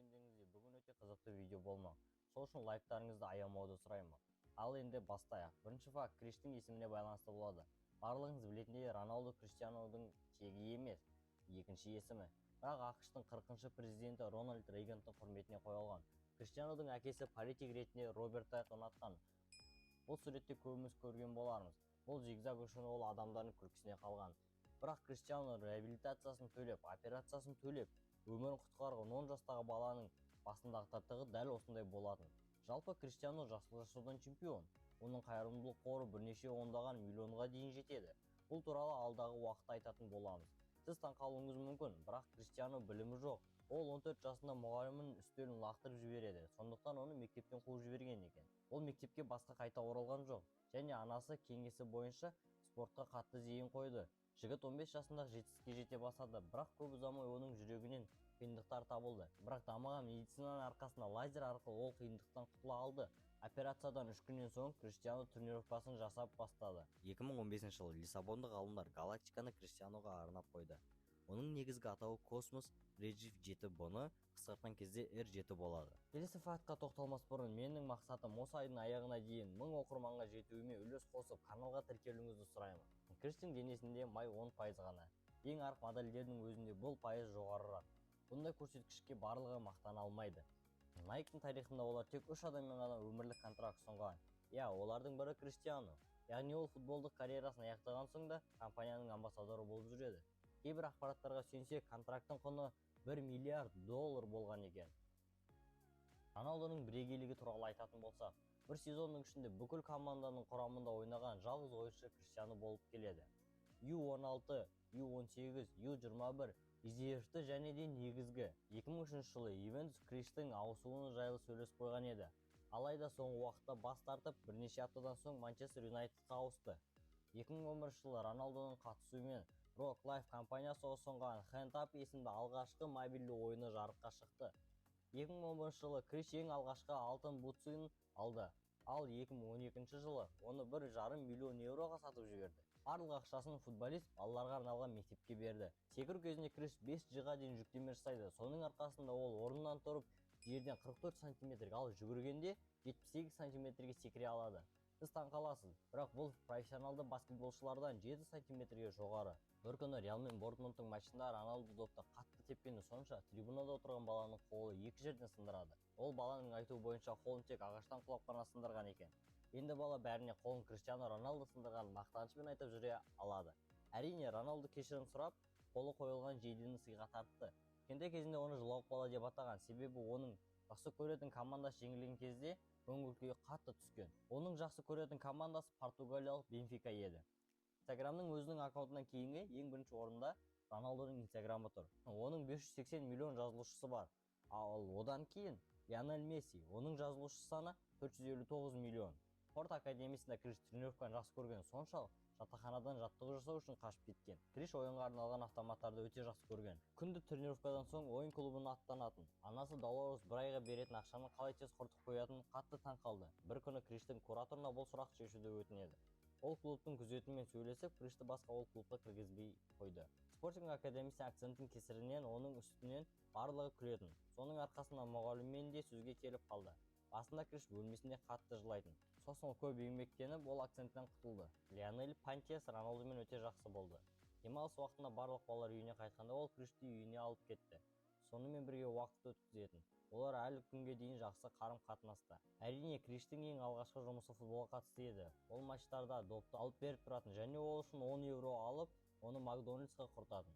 күндеріңізде бүгін өте қызықты видео болмақ. Сол үшін лайктарыңызды аямауды сұраймын. Ал енді бастайық. Бірінші факт Криштің есіміне байланысты болады. Барлығыңыз білетіндей, Роналду Криштианудың тегі емес, екінші есімі. Бірақ ақш-тың 40-шы президенті Рональд Рейгандың құрметіне қойылған. Криштианудың әкесі политик ретінде Роберт Тайт орнатқан. Бұл суретте көбіміз көрген болармыз. Бұл зигзаг үшін ол адамдардың күлкісіне қалған. Бірақ Криштиану реабилитациясын төлеп, операциясын төлеп, өмірін құтқарған 10 жастағы баланың басындағы тыртығы дәл осындай болатын. Жалпы Криштиану жасылдашудан чемпион. Оның қайырымдылық қоры бірнеше ондаған миллионға дейін жетеді. Бұл туралы алдағы уақытта айтатын боламыз. Сіз таңқалуыңыз мүмкін, бірақ Криштиану білімі жоқ. Ол 14 жасында мұғалімнің үстелін лақтырып жібереді. Сондықтан оны мектептен қуып жіберген екен. Ол мектепке басқа қайта оралған жоқ. Және анасы кеңесі бойынша спортқа қатты зейін қойды. Жігіт 15 жасында жетістікке жете бастады, бірақ көп ұзамай оның жүрегінен қиындықтар табылды. Бірақ дамыған медицинаның арқасында лазер арқылы ол қиындықтан құтыла алды. Операциядан 3 күннен соң Криштиану тренировкасын жасап бастады. 2015 жылы Лиссабондық ғалымдар галактиканы Криштиануға арнап қойды. Оның негізгі атауы Космос Реджив 7-бұны қысқартқан кезде R7 болады. Келесі фактқа тоқталмас бұрын менің мақсатым осы айдың аяғына дейін 1000 оқырманға жетуіме үлес қосып каналға тіркелуіңізді сұраймын. Криштің денесінде май 10% ғана. Ең арық модельдердің өзінде бұл пайыз жоғарырақ. Бұндай көрсеткішке барлығы мақтана алмайды. Nike'ның тарихында олар тек 3 адаммен ғана өмірлік контракт ұсынған. Олардың бірі Криштиану. Яғни ол футболдық карьерасын аяқтаған соң да компанияның амбассадоры болып жүреді. Кейбір ақпараттарға сүйенсек, контракттың құны $1 миллиард болған екен. Роналдоның бірегейлігі туралы айтатын болсақ, бір сезонның ішінде бүкіл команданың құрамында ойнаған жалғыз ойыншы Криштиану болып келеді. U16, U18, U21 резервті және де негізгі. 2003 жылы Ювентус Криштің ауысуы жайлы сөйлесіп қойған еді. Алайда соңғы уақытта бас тартып, бірнеше аптадан соң Манчестер Юнайтедқа ауысты. 2011 жылы Роналдоның қатысуымен Rock Life компаниясы ұсынған Hand Up есімді алғашқы мобильді ойыны жарыққа шықты. 2011 жылы Криш ең алғашқы алтын бутсын алды, ал 2012 жылы оны €1,5 миллион сатып жіберді. Барлық ақшасын футболист балаларға арналған мектепке берді. Секіру кезінде Криш 5G-ға дейін жүктеме жасайды. Соның арқасында ол орнынан тұрып жерден 44 см, ал жүгіргенде 78 см секіре алады. Сіз таңқаласыз, бірақ бұл профессионалды баскетболшылардан 7 см жоғары. Бір күні Реал мен Дортмундтың матчында Роналду допты қатты тепкені сонша трибунада отырған баланың қолы 2 жерден сындырады. Ол баланың айтуы бойынша қолын тек ағаштан құлап қана сындырған екен. Енді бала бәріне қолын Криштиану Роналду сындырған мақтанышпен айтып жүре алады. Әрине, Роналду кешірім сұрап, қолы қойылған жейдені сыйға тартты. Кішкентай кезінде оны жылауық бала деп атаған, себебі оның жақсы көретін командасы жеңілген кезде көңіл күйі қатты түскен. Оның жақсы көретін командасы португалиялық Бенфика еді. Инстаграмның өзінің аккаунтынан кейінгі ең бірінші орында Роналдоның инстаграмы тұр. Оның 580 миллион жазылушысы бар. Ал одан кейін Лионель Месси, оның жазылушы саны 459 миллион. Спорт академиясында Криш тренировканы жақсы көрген соншалық жатақханадан жаттығу жасау үшін қашып кеткен. Криш ойынға арналған автоматтарды өте жақсы көрген. Күнді тренировкадан соң ойын клубына аттанатын. Анасы Долорес бір айға беретін ақшаны қалай тез құртып қоятынын қатты таңқалды. Бір күні Криштің кураторына бұл сұрақ шешуді өтінеді. Ол клубтың күзетімен сөйлесіп, Кришті басқа ол клубқа кіргізбей қойды. Спортинг академиясы акценттің кесірінен оның үстінен барлығы күлетін. Соның арқасында мұғаліммен де сөзге келіп қалды. Басында Криш бөлмесінде қатты жылайтын. Сосын көп еңбектеніп, ол акценттен құтылды. Лионель Пантес Роналдумен өте жақсы болды. Демалыс уақытында барлық балалар үйіне қайтқанда ол Кришті үйіне алып кетті. Сонымен бірге уақыт өткізетін. Олар әлі күнге дейін жақсы қарым-қатынаста. Әрине, Криштің ең алғашқы жұмысы футболға қатысты еді. Ол матчтарда допты алып беріп тұратын және ол үшін €10 алып, оны Макдональдсқа құртатын.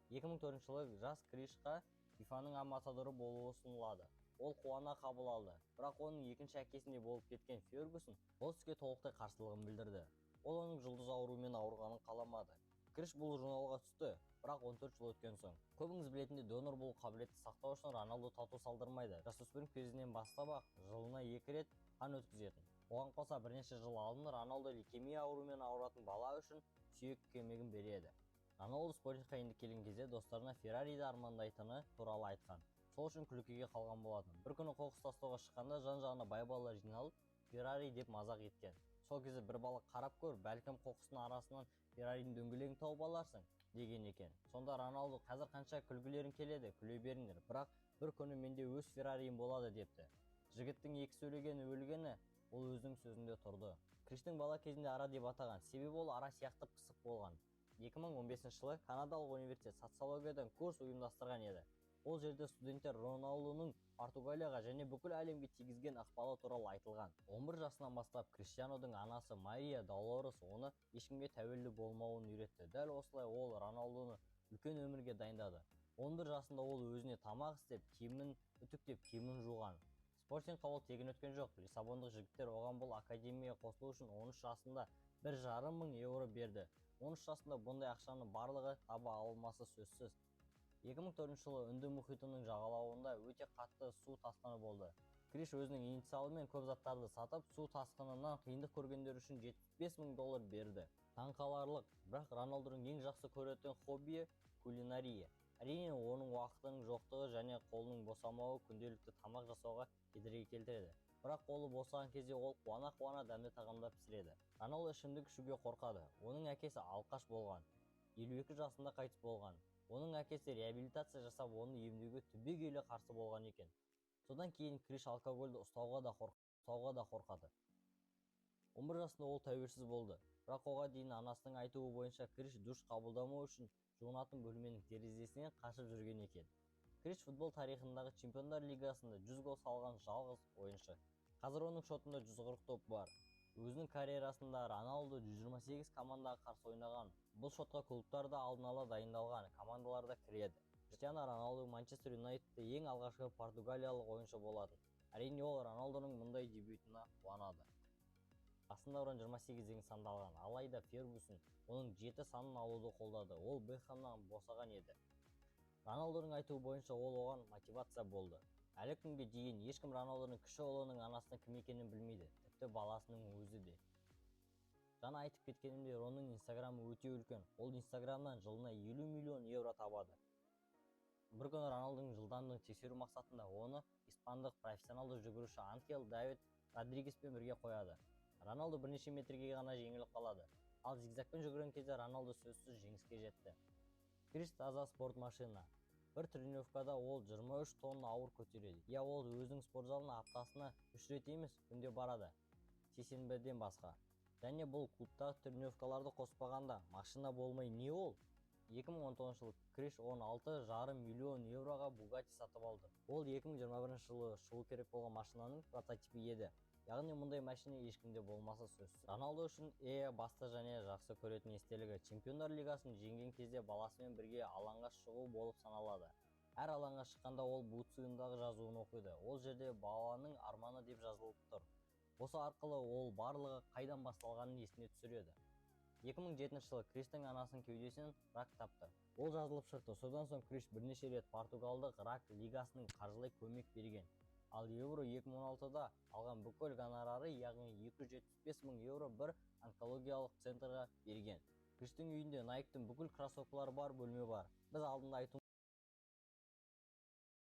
2004 жылы жас Кришқа FIFA-ның амбассадоры болуы ұсынылады. Ол қуана қабыл алды. Бірақ оның екінші әкесінде болып кеткен Фергюсон бұл іске толықтай қарсылығын білдірді. Ол оның жұлдыз ауруымен ауырғанын қаламады. Криш бұл журналға түсті, бірақ 14 жыл өткен соң. Көбіңіз білетіндей, донор болу қабілетті сақтау үшін Роналду тату салдырмайды. Жасөспірім кезінен бастап ақ жылына 2 рет қан өткізетін. Оған қоса бірнеше жыл алдын Роналду лейкемия ауруымен ауыратын бала үшін сүйек көмегін береді. Роналду спортқа енді келген кезде достарына Феррариді армандайтыны туралы айтқан. Сол үшін күлкіге қалған болатын. Бір күні қоқыс тастауға шыққанда жан-жағына бай балалар жиналып, Феррари деп мазақ еткен. сол кезде бір бала қарап көр, бәлкім қоқыстың арасынан Ферраридің дөңгелегін тауып аларсың деген екен. Сонда Роналду қазір қанша күлгілерің келеді, күле беріңдер, бірақ бір күні менде өз Феррариім болады депті. Жігіттің екі сөйлеген өлгені ол өзінің сөзінде тұрды. Криштің бала кезінде ара деп атаған, себебі ол ара сияқты пысық болған. 2015 жылы Канадалық университет социологиядан курс ұйымдастырған еді. Ол жерде студенттер Роналдуның Португалияға және бүкіл әлемге тигізген ықпалы туралы айтылған. 11 жасынан бастап Криштианудың анасы Мария Долорес оны ешкімге тәуелді болмауын үйретті. Дәл осылай ол Роналдуны үлкен өмірге дайындады. 11 жасында ол өзіне тамақ істеп, киімін үтіктеп, киімін жуған. Спортингқа ол тегін өткен жоқ. Лиссабондық жігіттер оған бұл академияға қосылу үшін 13 жасында 1,5 мың еуро берді. 13 жасында бұндай ақшаны барлығы таба алмасы сөзсіз. 2004 жылы Үнді мұхитының жағалауында өте қатты су тасқыны болды. Криш өзінің инициалымен көп заттарды сатып, су тасқынынан қиындық көргендер үшін $75,000 берді. Таңқаларлық, бірақ Роналдудың ең жақсы көретін хоббиі кулинария. Әрине, оның уақытының жоқтығы және қолының босамауы күнделікті тамақ жасауға кедергі келтіреді. Бірақ қолы босаған кезде ол қуана-қуана дәмді тағамдар пісіреді. Роналду ішімдік ішуге қорқады. Оның әкесі алқаш болған. 52 жасында қайтыс болған. Оның әкесі реабилитация жасап, оны емдеуге түбегейлі қарсы болған екен. Содан кейін Криш алкогольді ұстауға да қорқады. 11 жасында ол тәуелсіз болды. Бірақ оған дейін анасының айтуы бойынша Криш душ қабылдамау үшін жуынатын бөлменің терезесінен қашып жүрген екен. Криш футбол тарихындағы Чемпиондар лигасында 100 гол салған жалғыз ойыншы. Қазір оның шотында 140 топ бар. Өзінің карьерасында Роналду 128 командаға қарсы ойнаған. Бұл шотқа клубтарда алдын ала дайындалған командаларда кіреді. Криштиано Роналду Манчестер Юнайтедте ең алғашқы португалиялық ойыншы болатын. Әрине, ол Роналдуның мұндай дебютына қуанады. Басында орын 28 деген санды алған, алайда Фергюсон оның 7 санын алуды қолдады. Ол Бекхэмнан босаған еді. Роналдудың айтуы бойынша ол оған мотивация болды. Әлі күнге дейін ешкім Роналдудың кіші ұлының анасының кім екенін білмейді, тіпті баласының өзі де. Жаңа айтып кеткенімдей, оның инстаграмы өте үлкен. Ол инстаграмнан жылына 50 миллион евро табады. Бір күні Роналдудың жылдамдығын тексеру мақсатында оны испандық профессионалды жүгіруші Анхел Давид Родригеспен бірге қояды. Роналду бірнеше метрге ғана жеңіліп қалады. Ал зигзагпен жүгірген кезде Роналду сөзсіз жеңіске жетті. Криш таза спорт машина. Бір тренировкада ол 23 тонна ауыр көтереді. Я, ол өзінің спорт залына аптасына 3 рет емес, күнде барады. Сейсенбіден басқа. Және бұл клубтағы тренировкаларды қоспағанда машина болмай не ол? 2019 жылы Криш 16,5 миллион евроға Bugatti сатып алды. Ол 2021 жылы шығу керек болған машинаның прототипі еді. Яғни мұндай машина ешкімде болмаса сөзсіз. Роналду үшін басты және жақсы көретін естелігі Чемпиондар лигасын жеңген кезде баласымен бірге алаңға шығу болып саналады. Әр алаңға шыққанда ол бутсыындағы жазуын оқиды. Ол жерде баланың арманы деп жазылып тұр. Осы арқылы ол барлығы қайдан басталғанын есіне түсіреді. 2007 жылы Криштің анасының кеудесінен рак тапты. Ол жазылып шықты. Содан соң Криш бірнеше рет Португалдық рак лигасының қаржылай көмек берген. Ал Евро 2016-да алған бүкіл гонорары, яғни 275 мың евро бір онкологиялық центрға берген. Криштің үйінде Nike'тың бүкіл кроссовкалары бар бөлме бар. Біз алдында айту